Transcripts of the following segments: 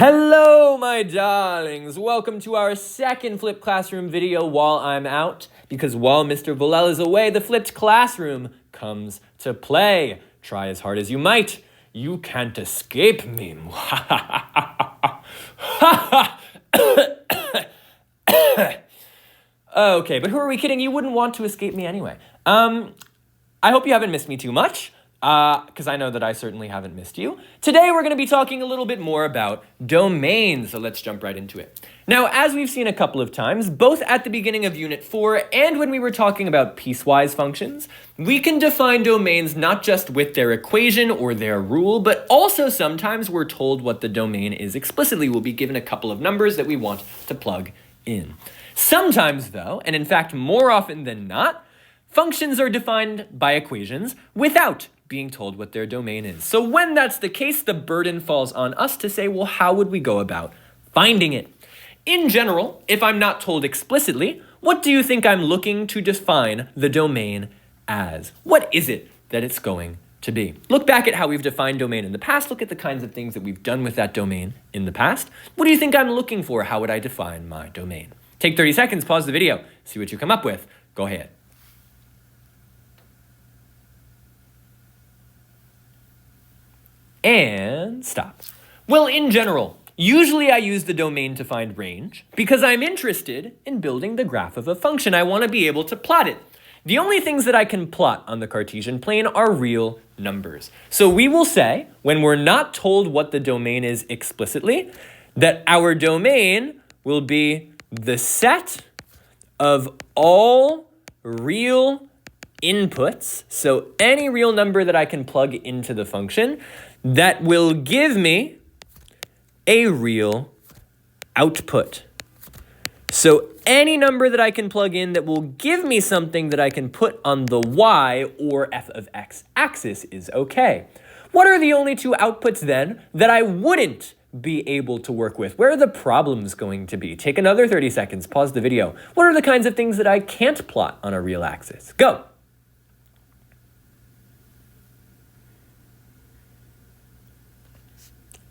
Hello, my darlings. Welcome to our second flipped classroom video while I'm out, because while Mr. Volel is away, the flipped classroom comes to play. Try as hard as you might, you can't escape me. Okay, but who are we kidding? You wouldn't want to escape me anyway. I hope you haven't missed me too much, because I know that I certainly haven't missed you. Today we're going to be talking a little bit more about domains, so let's jump right into it. Now, as we've seen a couple of times, both at the beginning of Unit 4 and when we were talking about piecewise functions, we can define domains not just with their equation or their rule, but also sometimes we're told what the domain is explicitly. We'll be given a couple of numbers that we want to plug in. Sometimes, though, and in fact more often than not, functions are defined by equations without being told what their domain is. So when that's the case, the burden falls on us to say, well, how would we go about finding it? In general, if I'm not told explicitly, what do you think I'm looking to define the domain as? What is it that it's going to be? Look back at how we've defined domain in the past. Look at the kinds of things that we've done with that domain in the past. What do you think I'm looking for? How would I define my domain? Take 30 seconds, pause the video, see what you come up with. Go ahead. And stop. Well, in general, usually I use the domain to find range because I'm interested in building the graph of a function. I want to be able to plot it. The only things that I can plot on the Cartesian plane are real numbers. So we will say, when we're not told what the domain is explicitly, that our domain will be the set of all real inputs, so any real number that I can plug into the function, that will give me a real output. So any number that I can plug in that will give me something that I can put on the y or f of x axis is okay. What are the only two outputs then that I wouldn't be able to work with? Where are the problems going to be? Take another 30 seconds, pause the video. What are the kinds of things that I can't plot on a real axis? Go.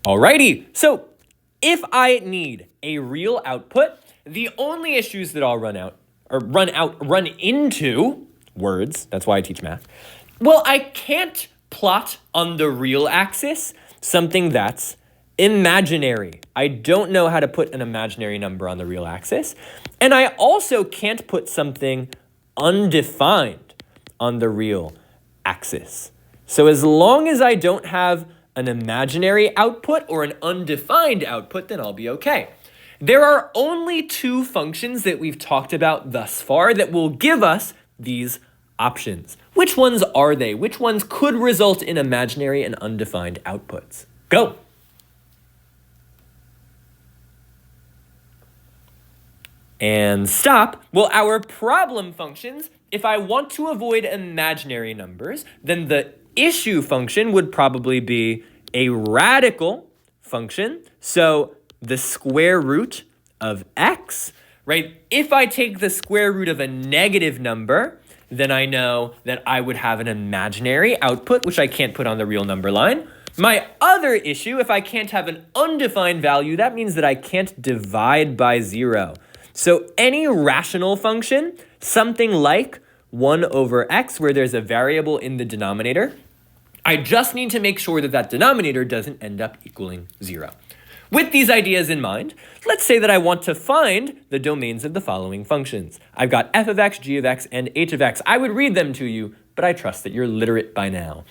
Alrighty, so if I need a real output, the only issues that I'll run into words, that's why I teach math, well, I can't plot on the real axis something that's imaginary. I don't know how to put an imaginary number on the real axis, and I also can't put something undefined on the real axis. So as long as I don't have an imaginary output or an undefined output, then I'll be okay. There are only two functions that we've talked about thus far that will give us these options. Which ones are they? Which ones could result in imaginary and undefined outputs? Go. And stop. Well, our problem functions, if I want to avoid imaginary numbers, then the issue function would probably be a radical function. So the square root of x, right? If I take the square root of a negative number, then I know that I would have an imaginary output, which I can't put on the real number line. My other issue, if I can't have an undefined value, that means that I can't divide by 0. So any rational function, something like 1 over x, where there's a variable in the denominator, I just need to make sure that that denominator doesn't end up equaling 0. With these ideas in mind, let's say that I want to find the domains of the following functions. I've got f of x, g of x, and h of x. I would read them to you, but I trust that you're literate by now.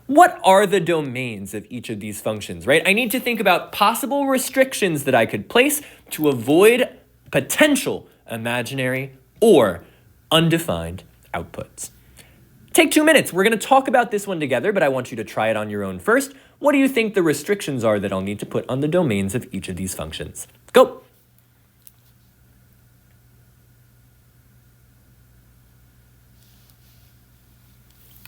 What are the domains of each of these functions, right? I need to think about possible restrictions that I could place to avoid potential imaginary or undefined outputs. Take 2 minutes. We're going to talk about this one together, but I want you to try it on your own first. What do you think the restrictions are that I'll need to put on the domains of each of these functions? Go.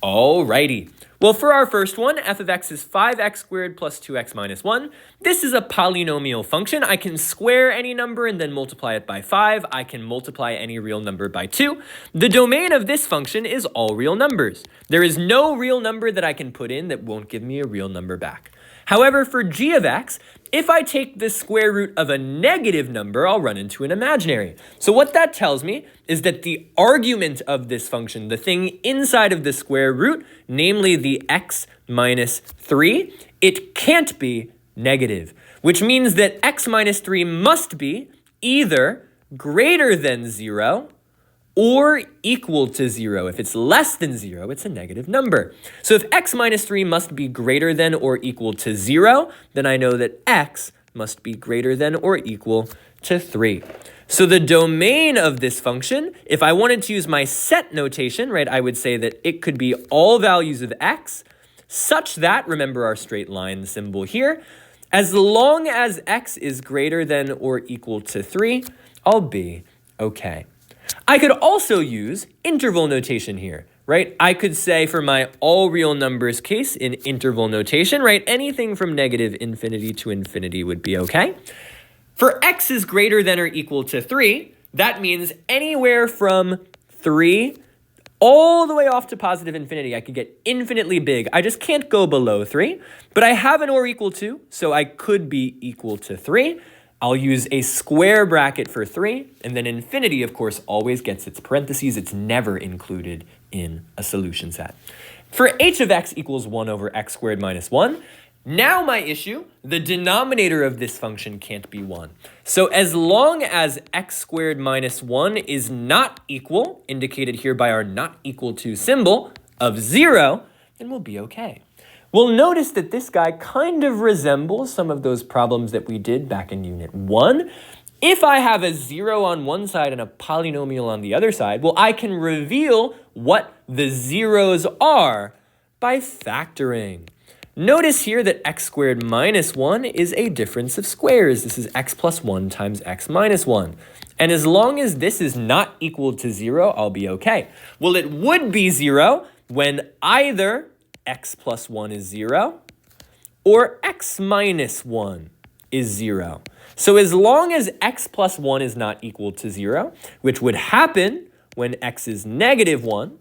Alrighty. Well, for our first one, f of x is 5x squared plus 2x minus 1. This is a polynomial function. I can square any number and then multiply it by 5. I can multiply any real number by 2. The domain of this function is all real numbers. There is no real number that I can put in that won't give me a real number back. However, for g of x, if I take the square root of a negative number, I'll run into an imaginary. So what that tells me is that the argument of this function, the thing inside of the square root, namely the x minus 3, it can't be negative, which means that x minus 3 must be either greater than 0 or equal to 0. If it's less than 0, it's a negative number. So if x minus 3 must be greater than or equal to 0, then I know that x must be greater than or equal to 3. So the domain of this function, if I wanted to use my set notation, right, I would say that it could be all values of x such that, remember our straight line symbol here, as long as x is greater than or equal to 3, I'll be okay. I could also use interval notation here, right? I could say for my all real numbers case in interval notation, right? Anything from negative infinity to infinity would be okay. For x is greater than or equal to 3, that means anywhere from 3 all the way off to positive infinity. I could get infinitely big. I just can't go below 3, but I have an or equal to, so I could be equal to 3. I'll use a square bracket for 3, and then infinity, of course, always gets its parentheses. It's never included in a solution set. For h of x equals 1 over x squared minus 1, now my issue, the denominator of this function can't be 1. So as long as x squared minus 1 is not equal, indicated here by our not equal to symbol, of 0, then we'll be okay. We'll notice that this guy kind of resembles some of those problems that we did back in Unit 1. If I have a 0 on one side and a polynomial on the other side, well, I can reveal what the zeros are by factoring. Notice here that x squared minus 1 is a difference of squares. This is x plus 1 times x minus 1. And as long as this is not equal to 0, I'll be okay. Well, it would be 0 when either x plus 1 is 0 or x minus 1 is 0. So as long as x plus 1 is not equal to 0, which would happen when x is negative 1,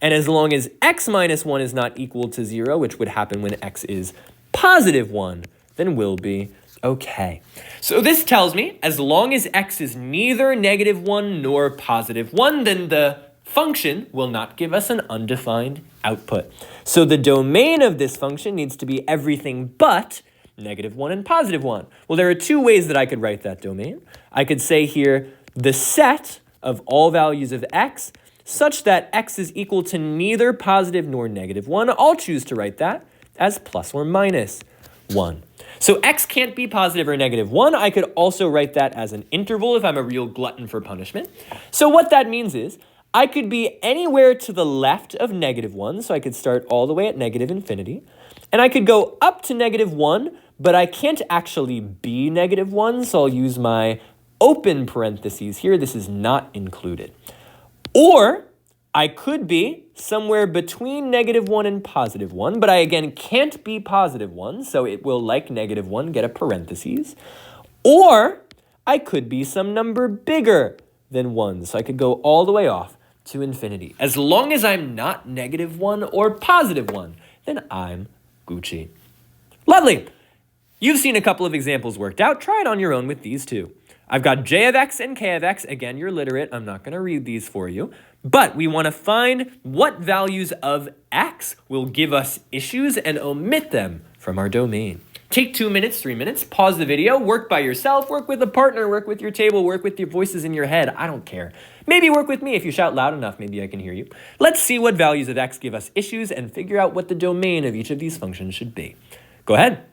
and as long as x minus 1 is not equal to 0, which would happen when x is positive 1, then we'll be okay. So this tells me as long as x is neither negative 1 nor positive 1, then the function will not give us an undefined output. So the domain of this function needs to be everything but negative 1 and positive 1. Well, there are two ways that I could write that domain. I could say here the set of all values of x such that x is equal to neither positive nor negative 1. I'll choose to write that as plus or minus 1. So x can't be positive or negative 1. I could also write that as an interval if I'm a real glutton for punishment. So what that means is I could be anywhere to the left of negative 1, so I could start all the way at negative infinity. And I could go up to negative 1, but I can't actually be negative 1, so I'll use my open parentheses here. This is not included. Or I could be somewhere between negative 1 and positive 1, but I again can't be positive 1, so it will, like negative 1, get a parentheses. Or I could be some number bigger than 1, so I could go all the way off to infinity. As long as I'm not negative 1 or positive 1, then I'm Gucci. Lovely. You've seen a couple of examples worked out. Try it on your own with these two. I've got j of x and k of x. Again, you're literate. I'm not going to read these for you. But we want to find what values of x will give us issues and omit them from our domain. Take 2 minutes, 3 minutes, pause the video, work by yourself, work with a partner, work with your table, work with your voices in your head. I don't care. Maybe work with me. If you shout loud enough, maybe I can hear you. Let's see what values of x give us issues and figure out what the domain of each of these functions should be. Go ahead.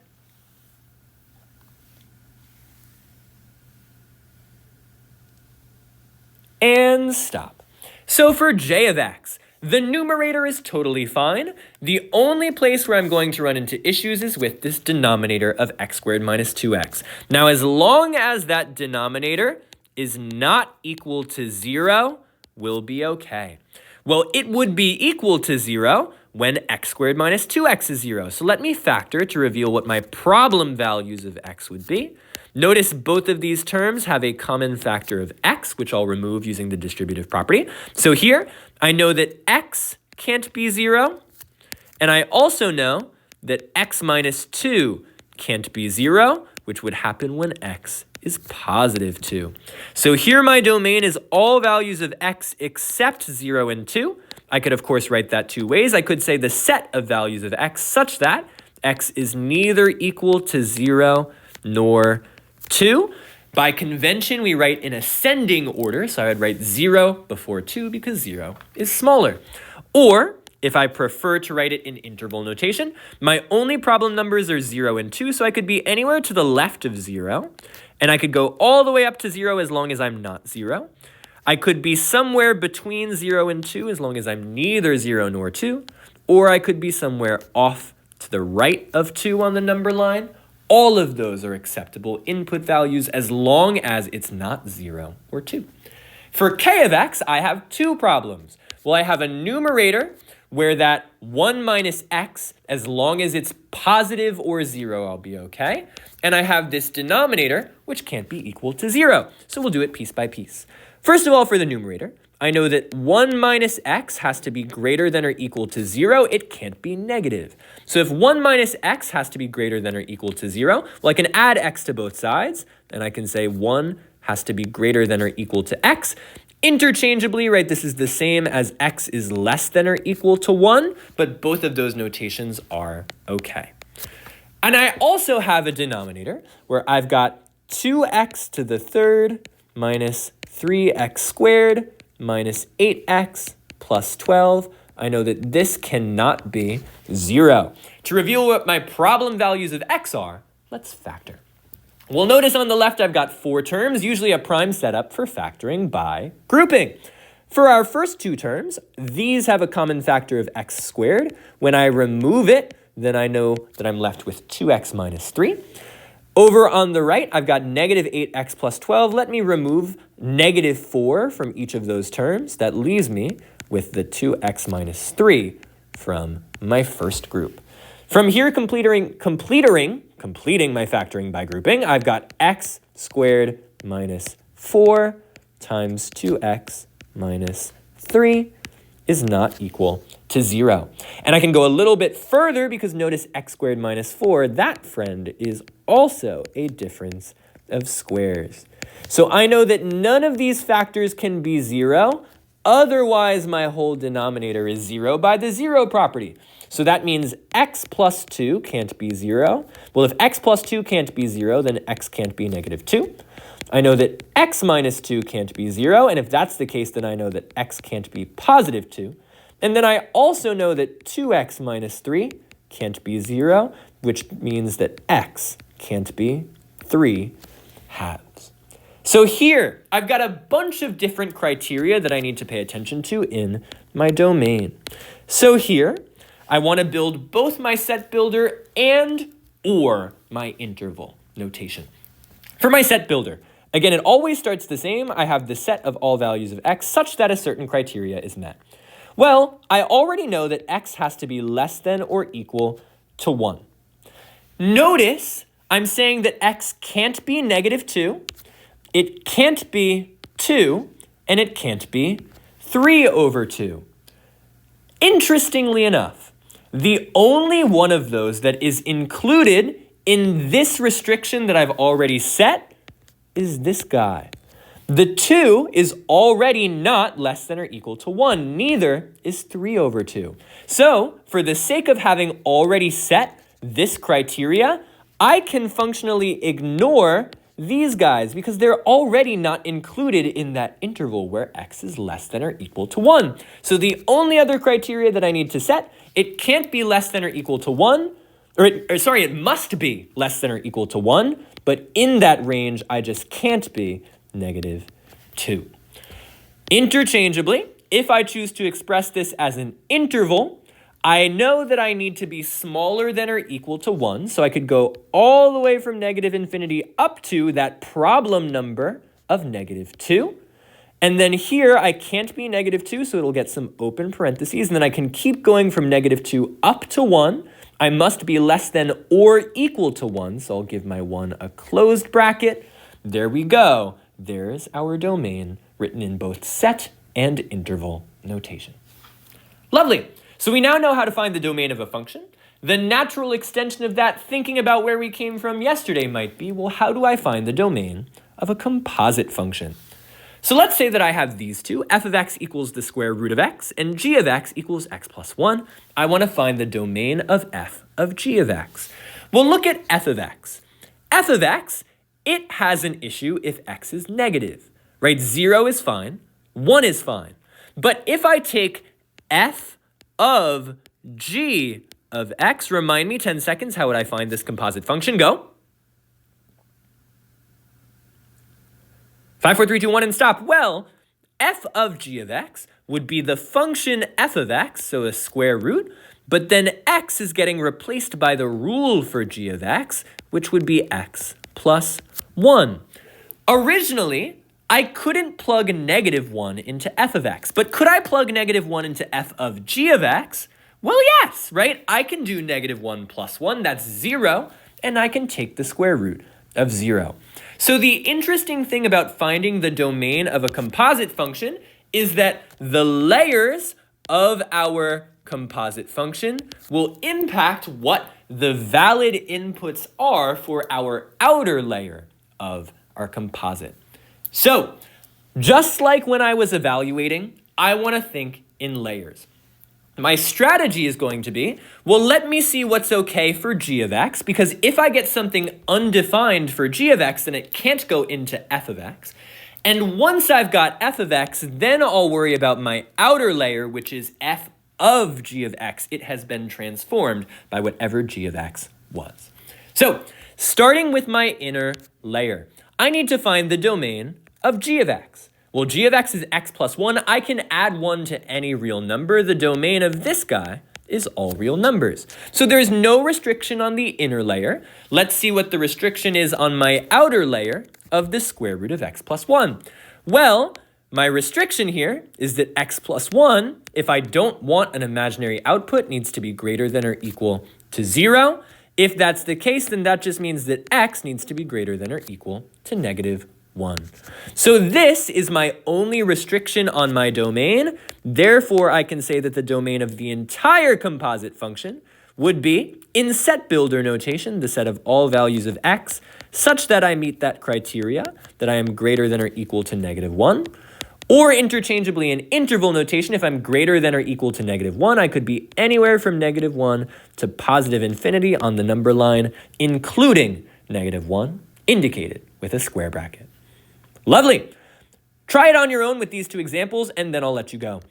And stop. So for j of x, the numerator is totally fine. The only place where I'm going to run into issues is with this denominator of x squared minus 2x. Now, as long as that denominator is not equal to 0, we'll be okay. Well, it would be equal to 0 when x squared minus 2x is 0. So let me factor to reveal what my problem values of x would be. Notice both of these terms have a common factor of x, which I'll remove using the distributive property. So here, I know that x can't be 0, and I also know that x minus 2 can't be 0, which would happen when x is positive 2. So here my domain is all values of x except 0 and 2. I could, of course, write that two ways. I could say the set of values of x such that x is neither equal to 0 nor 2. By convention, we write in ascending order, so I would write 0 before 2 because 0 is smaller. Or, if I prefer to write it in interval notation, my only problem numbers are 0 and 2, so I could be anywhere to the left of 0, and I could go all the way up to 0 as long as I'm not 0. I could be somewhere between 0 and 2 as long as I'm neither 0 nor 2, or I could be somewhere off to the right of 2 on the number line. All of those are acceptable input values as long as it's not 0 or 2. For k of x, I have two problems. Well, I have a numerator where that 1 minus x, as long as it's positive or 0, I'll be okay. And I have this denominator, which can't be equal to 0. So we'll do it piece by piece. First of all, for the numerator, I know that 1 minus x has to be greater than or equal to 0. It can't be negative. So if 1 minus x has to be greater than or equal to 0, well, I can add x to both sides, and I can say 1 has to be greater than or equal to x. Interchangeably, right, this is the same as x is less than or equal to 1, but both of those notations are okay. And I also have a denominator where I've got 2x to the third minus 3x squared minus 8x plus 12. I know that this cannot be 0. To reveal what my problem values of x are, let's factor. Well, notice on the left I've got 4 terms, usually a prime setup for factoring by grouping. For our first 2 terms, these have a common factor of x squared. When I remove it, then I know that I'm left with 2x minus 3. Over on the right, I've got negative 8x plus 12. Let me remove negative 4 from each of those terms. That leaves me with the 2x minus 3 from my first group. From here, completing my factoring by grouping, I've got x squared minus 4 times 2x minus 3 is not equal to 0. And I can go a little bit further because notice x squared minus 4, that friend is also a difference of squares. So I know that none of these factors can be 0, otherwise my whole denominator is 0 by the 0 property. So that means x plus 2 can't be 0. Well, if x plus 2 can't be 0, then x can't be negative 2. I know that x minus 2 can't be 0, and if that's the case, then I know that x can't be positive 2. And then I also know that 2x minus 3 can't be 0, which means that x can't be 3 halves. So here, I've got a bunch of different criteria that I need to pay attention to in my domain. So here, I want to build both my set builder and or my interval notation. For my set builder, again, it always starts the same. I have the set of all values of x such that a certain criteria is met. Well, I already know that x has to be less than or equal to 1. Notice I'm saying that x can't be negative 2, it can't be 2, and it can't be 3 over 2. Interestingly enough, the only one of those that is included in this restriction that I've already set is this guy. The 2 is already not less than or equal to 1. Neither is 3 over 2. So, for the sake of having already set this criteria, I can functionally ignore these guys because they're already not included in that interval where x is less than or equal to 1. So the only other criteria that I need to set, it can't be less than or equal to 1, it must be less than or equal to 1, but in that range, I just can't be negative 2. Interchangeably, if I choose to express this as an interval, I know that I need to be smaller than or equal to 1, so I could go all the way from negative infinity up to that problem number of negative 2. And then here, I can't be negative 2, so it'll get some open parentheses, and then I can keep going from negative 2 up to 1. I must be less than or equal to 1, so I'll give my 1 a closed bracket. There we go. There's our domain written in both set and interval notation. Lovely. So we now know how to find the domain of a function. the natural extension of that, thinking about where we came from yesterday, might be, well, how do I find the domain of a composite function? So let's say that I have these two, f of x equals the square root of x, and g of x equals x plus 1. I want to find the domain of f of g of x. Well, look at f of x. F of x, it has an issue if x is negative, right? 0 is fine, 1 is fine. But if I take f of g of x, remind me, 10 seconds, how would I find this composite function? Go. 5, 4, 3, 2, 1, and stop. Well, f of g of x would be the function f of x, so a square root, but then x is getting replaced by the rule for g of x, which would be x plus 1. Originally, I couldn't plug -1 into f of x, but could I plug -1 into f of g of x? Well, yes, right? I can do -1 plus 1, that's 0, and I can take the square root of 0. So the interesting thing about finding the domain of a composite function is that the layers of our composite function will impact what the valid inputs are for our outer layer of our composite. So, just like when I was evaluating, I want to think in layers. My strategy is going to be, well, let me see what's okay for g of x, because if I get something undefined for g of x, then it can't go into f of x. And once I've got f of x, then I'll worry about my outer layer, which is f of g of x. It has been transformed by whatever g of x was. So, starting with my inner layer, I need to find the domain of g of x. Well, g of x is x plus 1. I can add 1 to any real number. The domain of this guy is all real numbers. So there's no restriction on the inner layer. Let's see what the restriction is on my outer layer of the square root of x plus 1. Well, my restriction here is that x plus 1, if I don't want an imaginary output, needs to be greater than or equal to 0. If that's the case, then that just means that x needs to be greater than or equal to -1. So this is my only restriction on my domain. Therefore, I can say that the domain of the entire composite function would be, in set builder notation, the set of all values of x, such that I meet that criteria, that I am greater than or equal to -1. Or interchangeably in interval notation, if I'm greater than or equal to -1, I could be anywhere from -1 to positive infinity on the number line, including -1, indicated with a square bracket. Lovely. Try it on your own with these two examples, and then I'll let you go.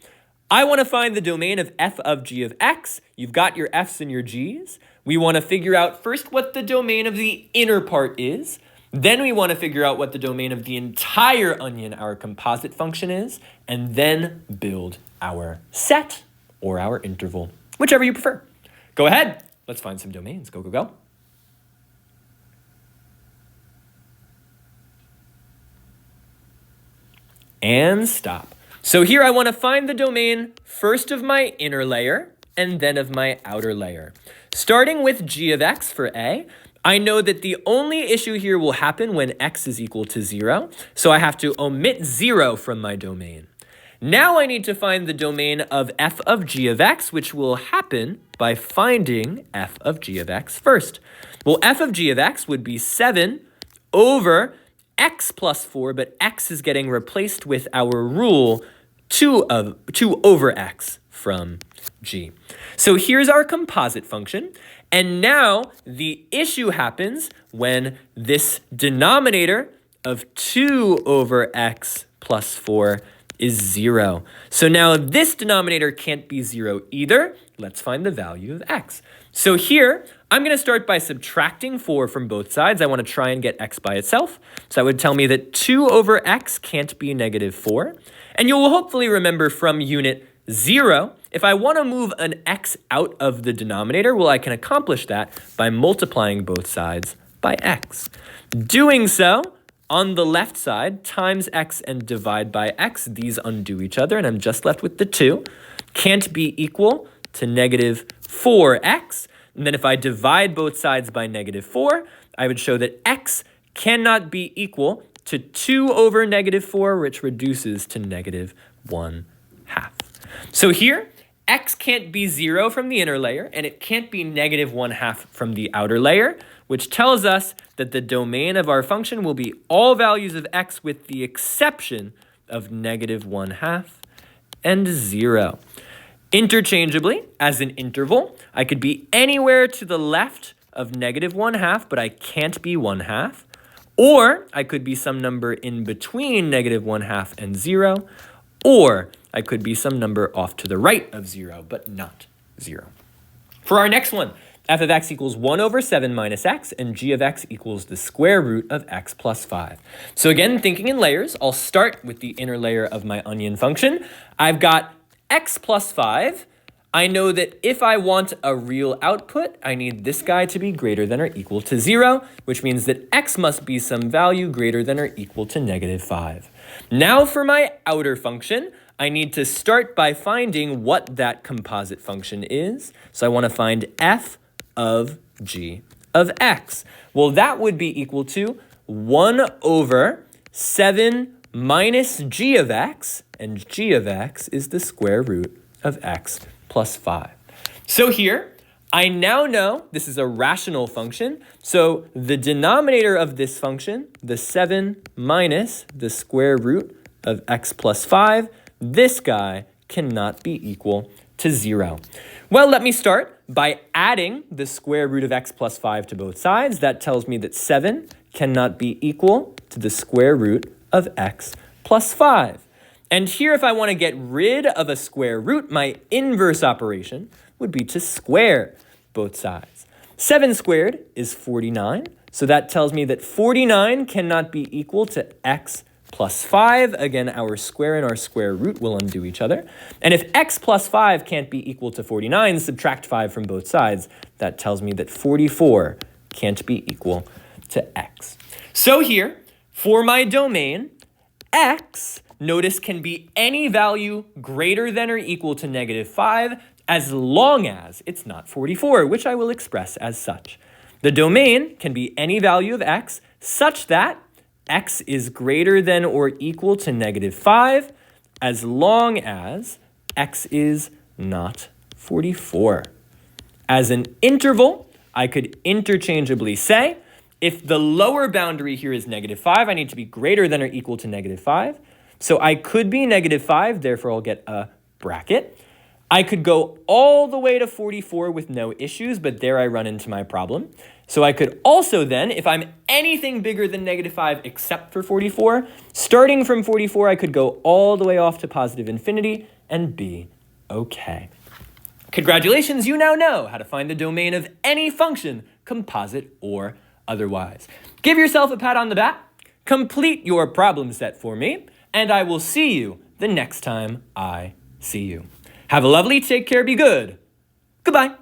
I want to find the domain of f of g of x. You've got your f's and your g's. We want to figure out first what the domain of the inner part is. Then we want to figure out what the domain of the entire onion, our composite function, is, and then build our set or our interval, whichever you prefer. Go ahead. Let's find some domains. Go, go, go. And stop. So here I want to find the domain first of my inner layer and then of my outer layer. Starting with g of x for a, I know that the only issue here will happen when x is equal to 0, so I have to omit 0 from my domain. Now I need to find the domain of f of g of x, which will happen by finding f of g of x first. Well, f of g of x would be 7 over x plus 4, but x is getting replaced with our rule 2 over x from g. So here's our composite function. And now the issue happens when this denominator of 2 over x plus 4 is 0. So now this denominator can't be 0 either. Let's find the value of x. So here, I'm going to start by subtracting 4 from both sides. I want to try and get x by itself. So that would tell me that 2 over x can't be -4. And you will hopefully remember from unit 0, if I want to move an x out of the denominator, well, I can accomplish that by multiplying both sides by x. Doing so, on the left side, times x and divide by x, these undo each other, and I'm just left with the 2. Can't be equal to -4x. And then if I divide both sides by -4, I would show that x cannot be equal to 2 over -4, which reduces to -1/2. So here, x can't be 0 from the inner layer, and it can't be negative 1/2 from the outer layer, which tells us that the domain of our function will be all values of x with the exception of negative 1/2 and 0. Interchangeably, as an interval, I could be anywhere to the left of negative 1/2, but I can't be 1/2. Or I could be some number in between negative 1/2 and 0. Or I could be some number off to the right of 0, but not 0. For our next one, f of x equals 1 over 7 minus x, and g of x equals the square root of x plus 5. So again, thinking in layers, I'll start with the inner layer of my onion function. I've got x plus 5. I know that if I want a real output, I need this guy to be greater than or equal to 0, which means that x must be some value greater than or equal to negative 5. Now for my outer function, I need to start by finding what that composite function is. So I want to find f of g of x. Well, that would be equal to 1 over 7 minus g of x, and g of x is the square root of x plus 5. So here, I now know this is a rational function. So the denominator of this function, the 7 minus the square root of x plus 5, this guy cannot be equal to 0. Well, let me start by adding the square root of x plus 5 to both sides. That tells me that 7 cannot be equal to the square root of x plus 5. And here, if I want to get rid of a square root, my inverse operation would be to square both sides. 7 squared is 49, so that tells me that 49 cannot be equal to x plus 5. Again, our square and our square root will undo each other. And if x plus 5 can't be equal to 49, subtract 5 from both sides. That tells me that 44 can't be equal to x. So here, for my domain, x, notice, can be any value greater than or equal to negative 5 as long as it's not 44, which I will express as such. The domain can be any value of x such that x is greater than or equal to negative 5 as long as x is not 44. As an interval, I could interchangeably say, if the lower boundary here is negative 5, I need to be greater than or equal to negative 5. So I could be negative 5, therefore I'll get a bracket. I could go all the way to 44 with no issues, but there I run into my problem. So I could also then, if I'm anything bigger than negative 5 except for 44, starting from 44, I could go all the way off to positive infinity and be okay. Congratulations, you now know how to find the domain of any function, composite or otherwise. Give yourself a pat on the back, complete your problem set for me, and I will see you the next time I see you. Have a lovely, take care, be good. Goodbye.